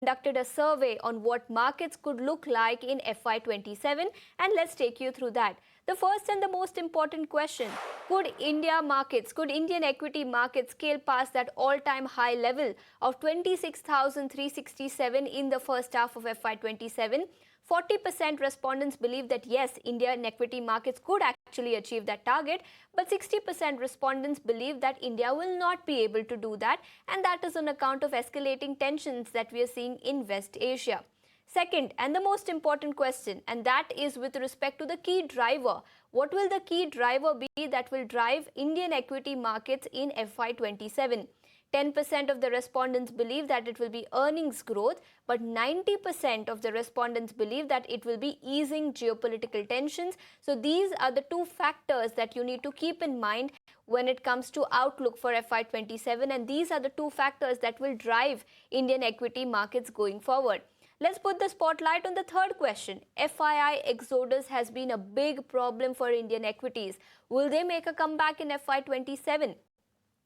conducted a survey on what markets could look like in FY27, and let's take you through that. The first and the most important question: could Indian equity markets scale past that all-time high level of 26,367 in the first half of FY27? 40% respondents believe that yes, Indian equity markets could actually achieve that target, but 60% respondents believe that India will not be able to do that, and that is on account of escalating tensions that we are seeing in West Asia. Second, and the most important question, and that is with respect to the key driver. What will the key driver be that will drive Indian equity markets in FY27? 10% of the respondents believe that it will be earnings growth, but 90% of the respondents believe that it will be easing geopolitical tensions. So these are the two factors that you need to keep in mind when it comes to outlook for FY27, and these are the two factors that will drive Indian equity markets going forward. Let's put the spotlight on the third question. FII exodus has been a big problem for Indian equities. Will they make a comeback in FY27?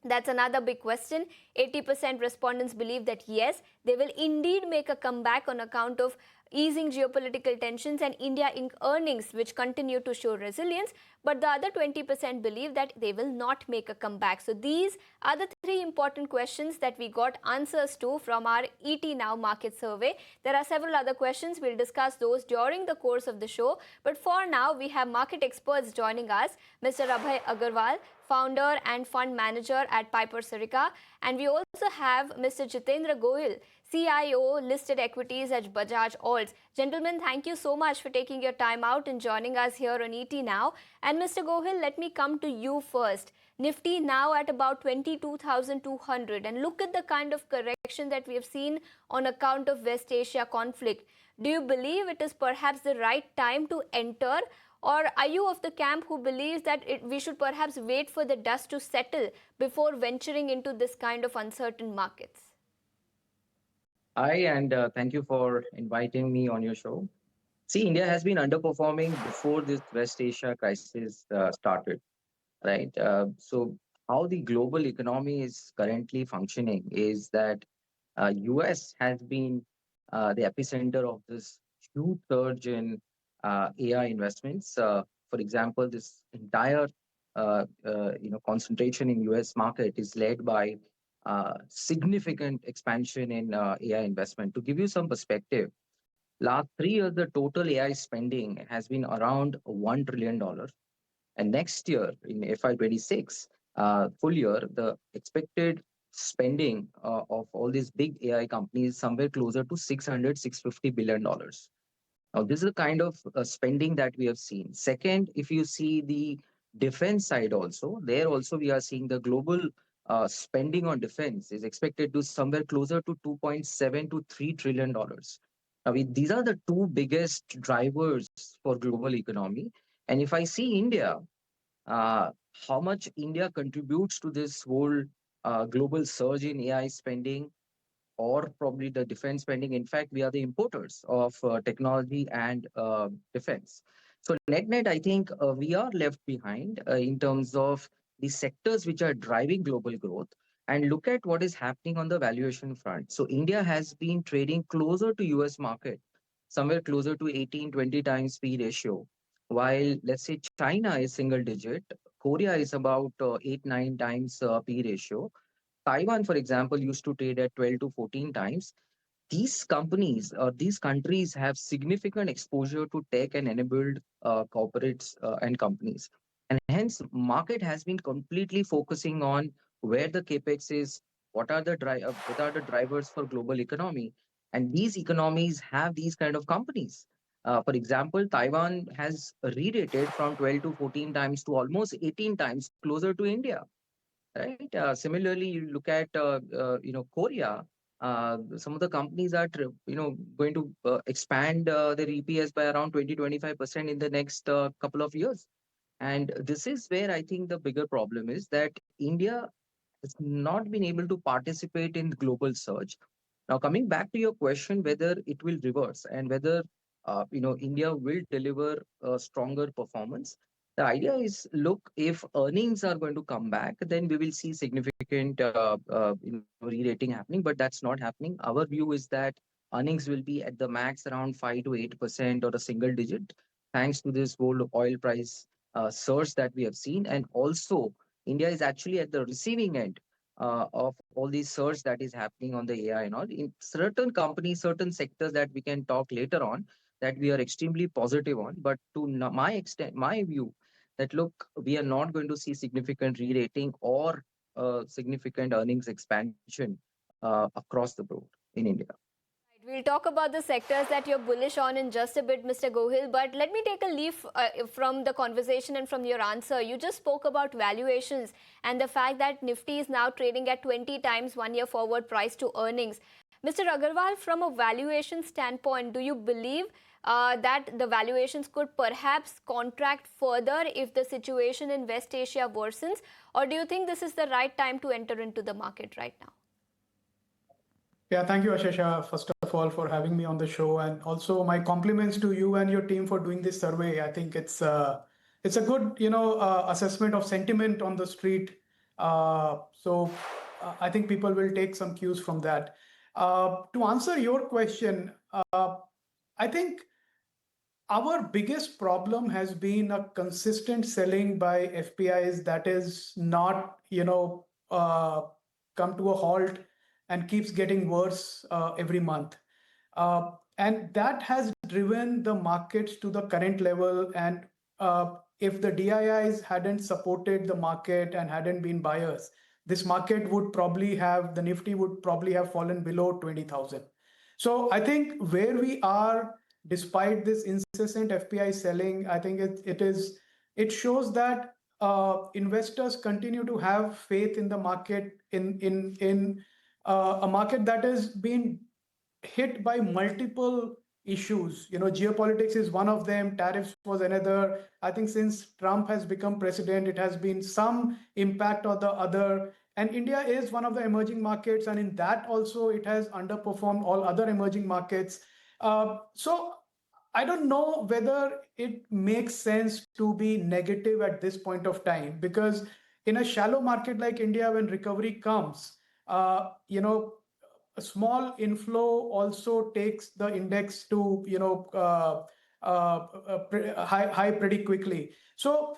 That's another big question. 80% respondents believe that yes, they will indeed make a comeback on account of easing geopolitical tensions and India Inc. earnings, which continue to show resilience. But the other 20% believe that they will not make a comeback. So these are the three important questions that we got answers to from our ET Now market survey. There are several other questions. We'll discuss those during the course of the show. But for now, we have market experts joining us. Mr. Abhay Agarwal, founder and fund manager at Piper Serica. And we also have Mr. Jitendra Goyal, CIO listed equities at Bajaj Alts. Gentlemen, thank you so much for taking your time out and joining us here on ET Now. And Mr. Goyal, let me come to you first. Nifty now at about 22,200, and look at the kind of correction that we have seen on account of West Asia conflict. Do you believe it is perhaps the right time to enter? Or are you of the camp who believes that we should perhaps wait for the dust to settle before venturing into this kind of uncertain markets? Hi, and thank you for inviting me on your show. See, India has been underperforming before this West Asia crisis started, right? So, how the global economy is currently functioning is that US has been the epicenter of this huge surge in AI investments. For example, this entire concentration in US market is led by significant expansion in AI investment. To give you some perspective, last 3 years the total AI spending has been around $1 trillion, and next year in FY26 full year the expected spending of all these big AI companies somewhere closer to 600-650 billion dollars. Now, this is the kind of spending that we have seen. Second, if you see the defense side also, there also we are seeing the global spending on defense is expected to somewhere closer to 2.7 to $3 trillion. Now, these are the two biggest drivers for global economy. And if I see India, how much India contributes to this whole global surge in AI spending, or probably the defense spending. In fact, we are the importers of technology and defense. So net, I think we are left behind in terms of the sectors which are driving global growth. And look at what is happening on the valuation front. So India has been trading closer to US market, somewhere closer to 18-20 times P ratio. While let's say China is single digit, Korea is about 8-9 times P ratio. Taiwan, for example, used to trade at 12 to 14 times. These companies or these countries have significant exposure to tech and enabled corporates and companies. And hence, market has been completely focusing on where the capex is, what are the drivers for global economy, and these economies have these kind of companies. For example, Taiwan has re-rated from 12 to 14 times to almost 18 times closer to India, right? Similarly, you look at Korea. Some of the companies are going to expand their EPS by around 20-25% in the next couple of years. And this is where I think the bigger problem is that India has not been able to participate in global surge. Now, coming back to your question, whether it will reverse and whether India will deliver a stronger performance. The idea is, look, if earnings are going to come back, then we will see significant re-rating happening, but that's not happening. Our view is that earnings will be at the max around 5 to 8% or a single digit, thanks to this gold oil price surge that we have seen. And also, India is actually at the receiving end of all these surge that is happening on the AI and all. In certain companies, certain sectors that we can talk later on, that we are extremely positive on. But to my extent, my view, that look, we are not going to see significant re-rating or significant earnings expansion across the board in India. We'll talk about the sectors that you're bullish on in just a bit, Mr. Gohil, but let me take a leaf from the conversation and from your answer. You just spoke about valuations and the fact that Nifty is now trading at 20 times 1 year forward price to earnings. Mr. Agarwal, from a valuation standpoint, do you believe that the valuations could perhaps contract further if the situation in West Asia worsens, or do you think this is the right time to enter into the market right now? Yeah, thank you, Ashesha, first of all, for having me on the show, and also my compliments to you and your team for doing this survey. I think it's a good, assessment of sentiment on the street. I think people will take some cues from that. To answer your question, I think our biggest problem has been a consistent selling by FPIs that is not, come to a halt and keeps getting worse every month. And that has driven the markets to the current level. And if the DIIs hadn't supported the market and hadn't been buyers, this market would probably have, the Nifty would probably have fallen below 20,000. So I think where we are, despite this incessant FPI selling, I think it shows that investors continue to have faith in the market, in a market that has been hit by multiple issues. Geopolitics is one of them. Tariffs was another. I think since Trump has become president, it has been some impact or the other. And India is one of the emerging markets, and in that also it has underperformed all other emerging markets. So I don't know whether it makes sense to be negative at this point of time, because in a shallow market like India, when recovery comes, a small inflow also takes the index to high pretty quickly. So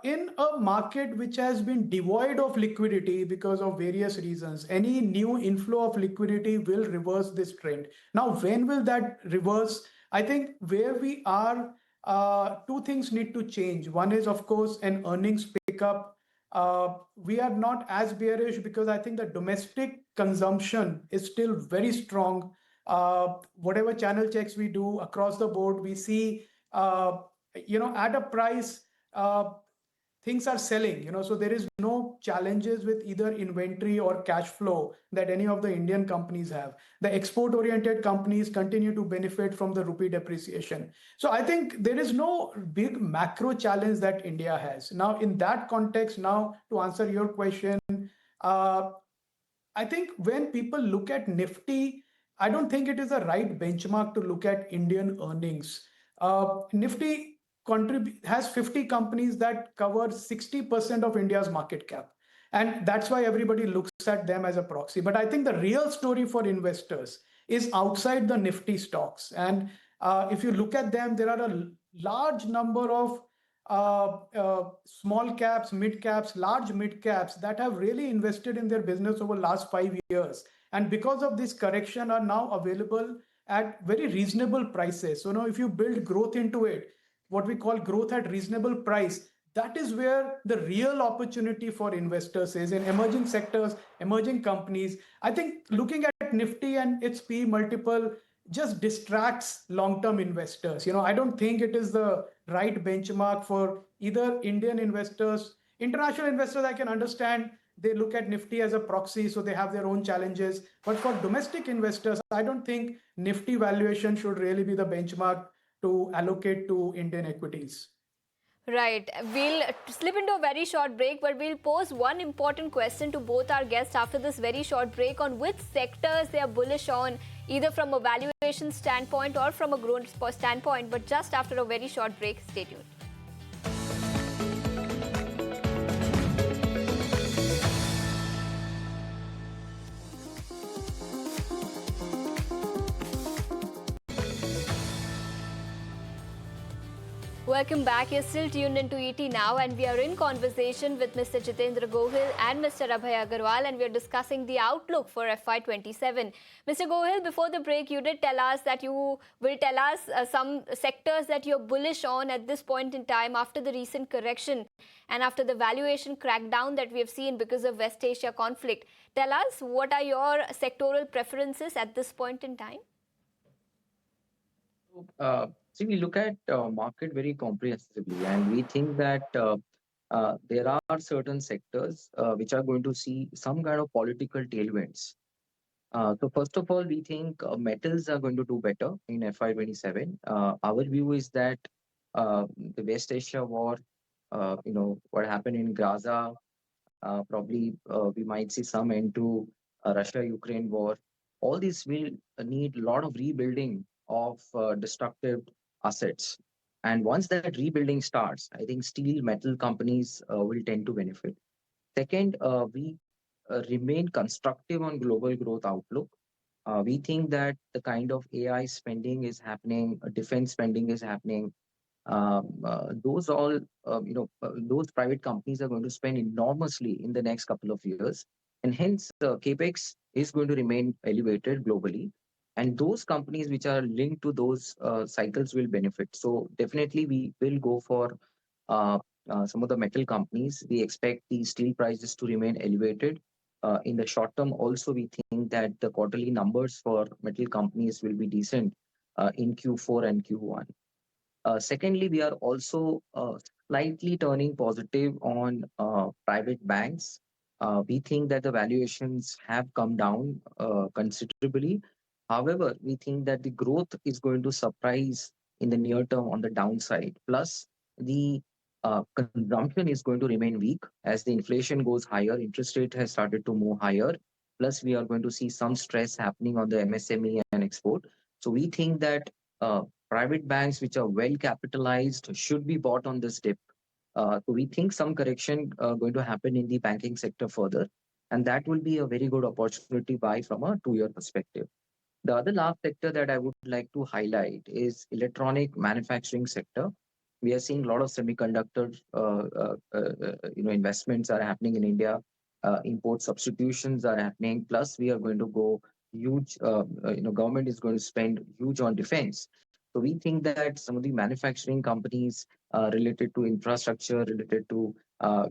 in a market which has been devoid of liquidity because of various reasons, any new inflow of liquidity will reverse this trend. Now, when will that reverse? I think where we are, two things need to change. One is, of course, an earnings pickup. We are not as bearish because I think the domestic consumption is still very strong. Whatever channel checks we do across the board, we see, at a price, things are selling, so there is no challenges with either inventory or cash flow that any of the Indian companies have. The export oriented companies continue to benefit from the rupee depreciation. So I think there is no big macro challenge that India has. Now, in that context, now to answer your question, I think when people look at Nifty, I don't think it is a right benchmark to look at Indian earnings. Nifty has 50 companies that cover 60% of India's market cap. And that's why everybody looks at them as a proxy. But I think the real story for investors is outside the Nifty stocks. And if you look at them, there are a large number of small caps, mid caps, large mid caps that have really invested in their business over the last 5 years. And because of this correction are now available at very reasonable prices. So now if you build growth into it, what we call growth at reasonable price, that is where the real opportunity for investors is in emerging sectors, emerging companies. I think looking at Nifty and its P multiple just distracts long-term investors. I don't think it is the right benchmark for either Indian investors. International investors, I can understand, they look at Nifty as a proxy, so they have their own challenges. But for domestic investors, I don't think Nifty valuation should really be the benchmark to allocate to Indian equities. Right. We'll slip into a very short break, but we'll pose one important question to both our guests after this very short break on which sectors they are bullish on, either from a valuation standpoint or from a growth standpoint. But just after a very short break, stay tuned. Welcome back. You're still tuned into ET Now, and we are in conversation with Mr. Jitendra Gohil and Mr. Abhay Agarwal, and we are discussing the outlook for FY27. Mr. Gohil, before the break, you did tell us that you will tell us some sectors that you're bullish on at this point in time after the recent correction and after the valuation crackdown that we have seen because of West Asia conflict. Tell us, what are your sectoral preferences at this point in time? See, we look at market very comprehensively, and we think that there are certain sectors which are going to see some kind of political tailwinds. So first of all, we think metals are going to do better in FY27. Our view is that the West Asia war, what happened in Gaza, probably we might see some end to Russia-Ukraine war. All these will need a lot of rebuilding of destructive assets. And once that rebuilding starts, I think steel metal companies will tend to benefit. Second, we remain constructive on global growth outlook. We think that the kind of AI spending is happening, defense spending is happening, those all those private companies are going to spend enormously in the next couple of years, and hence capex is going to remain elevated globally, and those companies which are linked to those cycles will benefit. So definitely we will go for uh, some of the metal companies. We expect the steel prices to remain elevated in the short term. Also, we think that the quarterly numbers for metal companies will be decent in Q4 and Q1. Secondly, we are also slightly turning positive on private banks. We think that the valuations have come down considerably. However, we think that the growth is going to surprise in the near term on the downside. Plus, the consumption is going to remain weak as the inflation goes higher, interest rate has started to move higher. Plus, we are going to see some stress happening on the MSME and export. So we think that private banks which are well capitalized should be bought on this dip. So we think some correction going to happen in the banking sector further, and that will be a very good opportunity buy from a 2 year perspective. The other last sector that I would like to highlight is electronic manufacturing sector. We are seeing a lot of semiconductor investments are happening in India. Import substitutions are happening. Plus, we are going to go huge. Government is going to spend huge on defense. So we think that some of the manufacturing companies related to infrastructure, related to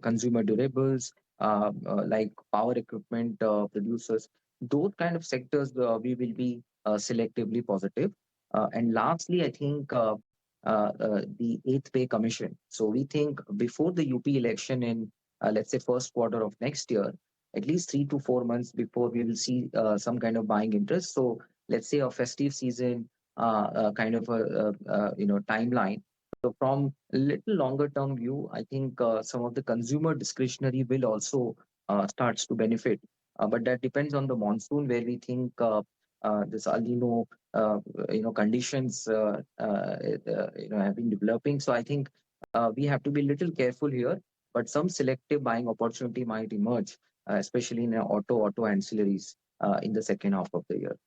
consumer durables, like power equipment producers, those kind of sectors we will be selectively positive. And lastly, I think the eighth pay commission. So we think before the UP election in let's say first quarter of next year, at least 3 to 4 months before, we will see some kind of buying interest. So let's say a festive season kind of a timeline. So from a little longer term view, I think some of the consumer discretionary will also starts to benefit. But that depends on the monsoon, where we think this El Nino, conditions, have been developing. So I think we have to be a little careful here. But some selective buying opportunity might emerge, especially in auto ancillaries in the second half of the year.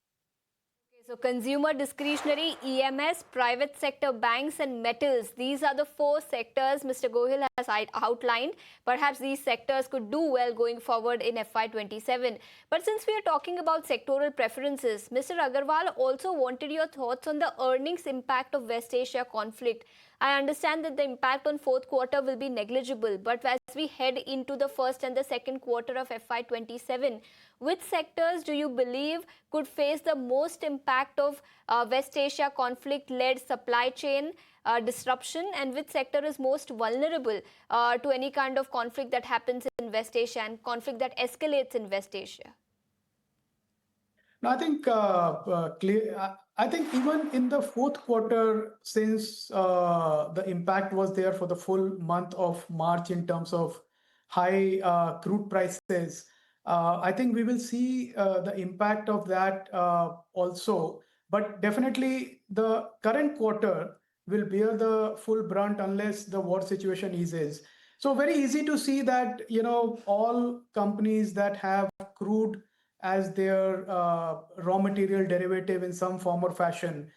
So consumer discretionary, EMS, private sector banks and metals. These are the four sectors Mr. Gohil has outlined. Perhaps these sectors could do well going forward in FY27. But since we are talking about sectoral preferences, Mr. Agarwal also wanted your thoughts on the earnings impact of West Asia conflict. I understand that the impact on fourth quarter will be negligible, but as we head into the first and the second quarter of FY27, which sectors do you believe could face the most impact of West Asia conflict-led supply chain disruption, and which sector is most vulnerable to any kind of conflict that happens in West Asia and conflict that escalates in West Asia? No, I think I think even in the fourth quarter, since the impact was there for the full month of March in terms of high crude prices, I think we will see the impact of that also. But definitely, the current quarter will bear the full brunt unless the war situation eases. So very easy to see that all companies that have crude as their raw material derivative in some form or fashion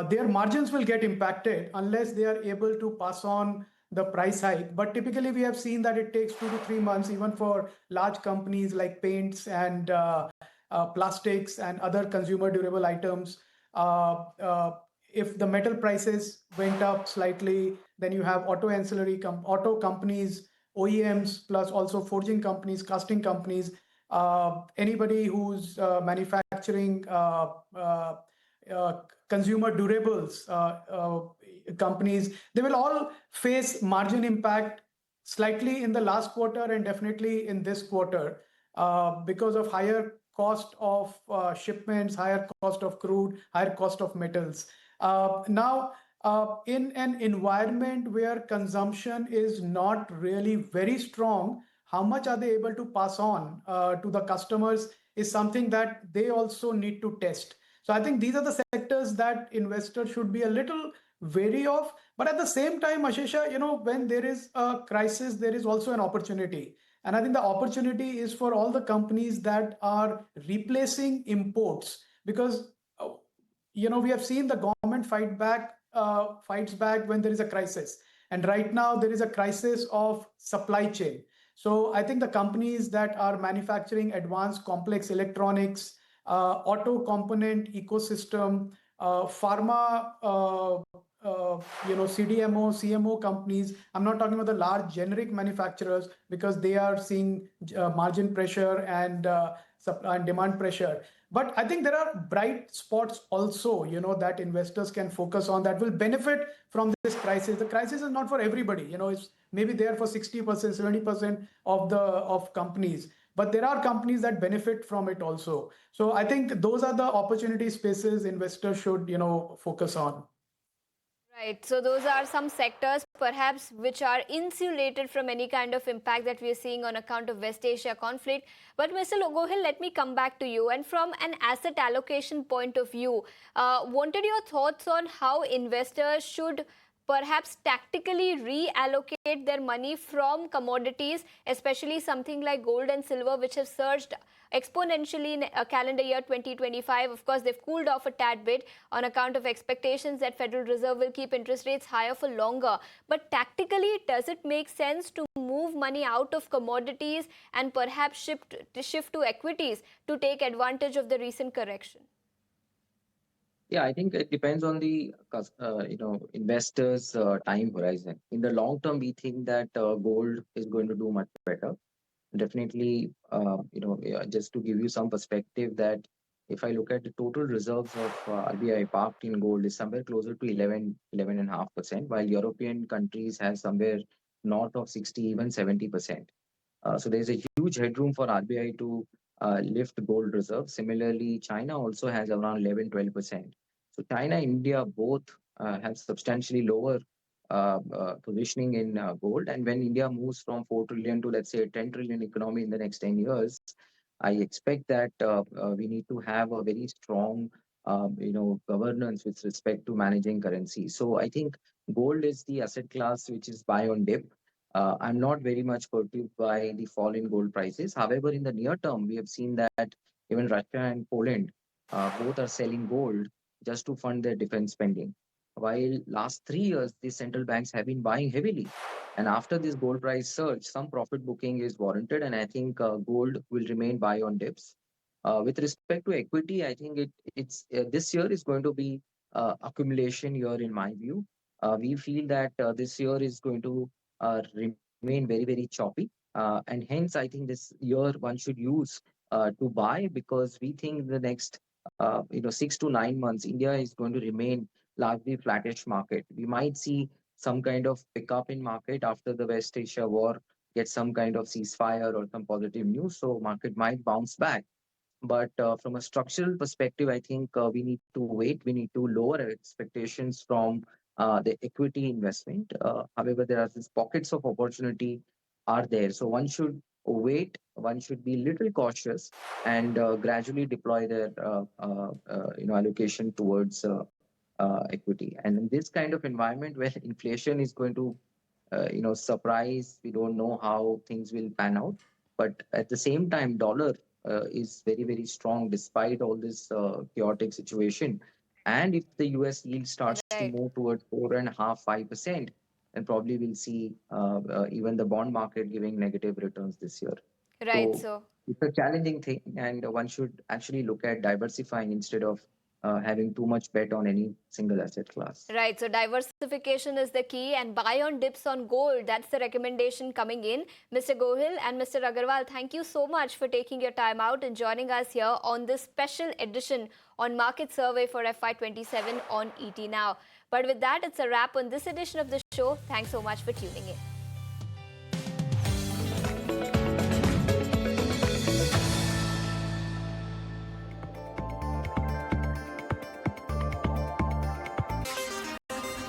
their margins will get impacted unless they are able to pass on the price hike. But typically, we have seen that it takes 2 to 3 months, even for large companies like paints and plastics and other consumer durable items. Uh, uh, if the metal prices went up slightly, then you have auto ancillary auto companies, OEMs, plus also forging companies, casting companies, anybody who's manufacturing uh, uh, consumer durables companies, they will all face margin impact slightly in the last quarter and definitely in this quarter because of higher cost of shipments, higher cost of crude, higher cost of metals. Now, in an environment where consumption is not really very strong, how much are they able to pass on to the customers is something that they also need to test. So I think these are the sectors that investors should be a little wary of. But at the same time, Ashesha, when there is a crisis, there is also an opportunity. And I think the opportunity is for all the companies that are replacing imports, because we have seen the government fights back when there is a crisis, and right now there is a crisis of supply chain. So I think the companies that are manufacturing advanced complex electronics, auto component ecosystem, pharma, CDMO, CMO companies. I'm not talking about the large generic manufacturers because they are seeing margin pressure and supply and demand pressure. But I think there are bright spots also, that investors can focus on that will benefit from this crisis. The crisis is not for everybody, it's maybe there for 60%, 70% of companies. But there are companies that benefit from it also. So I think those are the opportunity spaces investors should, focus on. Right. So those are some sectors perhaps which are insulated from any kind of impact that we are seeing on account of West Asia conflict. But Mr. Gohil, let me come back to you. And from an asset allocation point of view, wanted your thoughts on how investors should perhaps tactically reallocate their money from commodities, especially something like gold and silver, which have surged exponentially in calendar year 2025. Of course, they've cooled off a tad bit on account of expectations that Federal Reserve will keep interest rates higher for longer. But tactically, does it make sense to move money out of commodities and perhaps shift to equities to take advantage of the recent correction? Yeah, I think it depends on the investors' time horizon. In the long term, we think that gold is going to do much better. Definitely, just to give you some perspective, that if I look at the total reserves of RBI parked in gold is somewhere closer to 11.5%, while European countries have somewhere north of 60, even 70%. So there's a huge headroom for RBI to lift gold reserves. Similarly, China also has around 11-12%. So China, India both have substantially lower positioning in gold. And when India moves from 4 trillion to, let's say, a 10 trillion economy in the next 10 years, I expect that we need to have a very strong, governance with respect to managing currency. So I think gold is the asset class which is buy on dip. I'm not very much perturbed by the fall in gold prices. However, in the near term, we have seen that even Russia and Poland both are selling gold just to fund their defense spending. While last 3 years, these central banks have been buying heavily. And after this gold price surge, some profit booking is warranted, and I think gold will remain buy on dips. With respect to equity, I think it's this year is going to be accumulation year in my view. We feel that this year is going to remain very, very choppy. And hence, I think this year one should use to buy, because we think the next 6 to 9 months, India is going to remain largely flattish market. We might see some kind of pickup in market after the West Asia war, get some kind of ceasefire or some positive news. So market might bounce back. But from a structural perspective, I think we need to wait. We need to lower our expectations from the equity investment. However, there are these pockets of opportunity are there. So one should wait. One should be little cautious and gradually deploy their allocation towards equity. And in this kind of environment where inflation is going to surprise, we don't know how things will pan out. But at the same time, dollar is very, very strong despite all this chaotic situation. And if the US yield starts to Right. move towards 4.5%, 5%, then probably we'll see even the bond market giving negative returns this year. Right. So So it's a challenging thing, and one should actually look at diversifying instead of having too much bet on any single asset class. right, so diversification is the key, and buy on dips on gold. That's the recommendation coming in. Mr. Gohil and Mr. Agarwal, thank you so much for taking your time out and joining us here on this special edition on Market Survey for FY27 on ET Now. But with that, it's a wrap on this edition of the show. Thanks so much for tuning in.